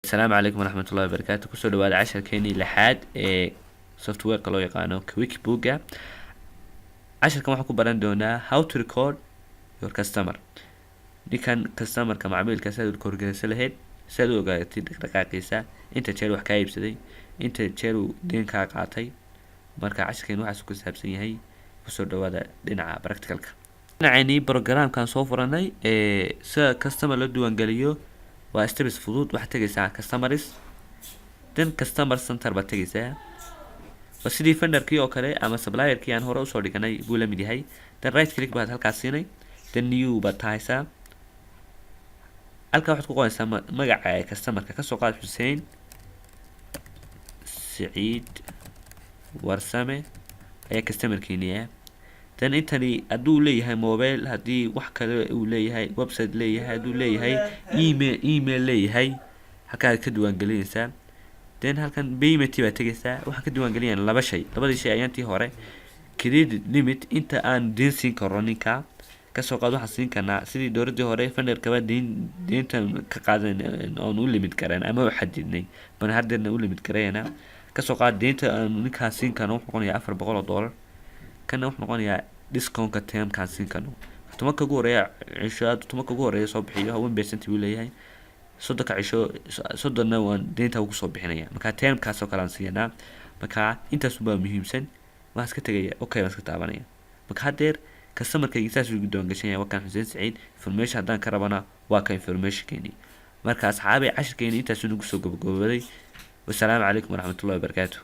السلام عليكم ورحمة الله وبركاته. كسر دواد 10 كيني لحد سوفت وير كلو يقانو كويك بوجا. 10 كم حكوا برندونا how to record your customer. دي كان customer كمعميل كساد record جلسة سادو قاعدتي دقيقة انت تشيلو حكاية بسدي انت تشيلو دين كاقعتي marka 10 كين waxaa ku saabsan yahay kusoo dhawaada dhinaca practicalka. Dhinacani programkan soo furanay sida customer la duwan galiyo waa steps fudud. waxaad tagaysaa customers then customer center baad tagaysaa waa sidii vendorkii oo kale ama supplierkii aan hore usoo dhiganay buu la mid yahay. then right click baad halkaas siinay then new baad tahaysaa. halkaa waxaad ku qoraysaa magaca customerka kasoo qaad Xuseen Saciid warsame ayaa customerkiiniya. then intani hadduu leeyahay mobile, haddii wax kale uu leeyahay website leeyahay, hadduu leeyahay email leeyahay halkaa ka diiwaan gelinaysaa. then halkan payment baad tagaysaa. waxaan ka diiwaan gelinayaan laba shay. labadii shay ayaantii hore credit limit inta aan deyn siin karo ninka kasoo qaad waxaan siin karnaa sidii dowladii hore vendorkaba deyntan ka qaadan oon u limit garan ama u xadidnay baan haddeerna u limit garayna. kasoo qaad deynta aan ninkaas siin karno wuxuu noqonayaa $400 kana wuxuu noqonayaa discountka termkaan siin karno. tobanka ugu horeeya cishaad tobanka ugu horeeya soo bixiyo 1% uu leeyahay 30 cisho 30na waan deynta ugu soo bixinaya. marka termkaas oo kale aan siinaa. marka intaas baa muhiimsan. waan iska tagaya okay waan iska taabanaya. marka haddeer customerkayga saas ugu doon gashan yahay wakan Xuseen Saciid. information haddaan ka rabana waa ka informationkeeni. marka asxaabay 10 keeni intaas ugu soo gabagaboobay. والسلام عليكم ورحمة الله وبركاته.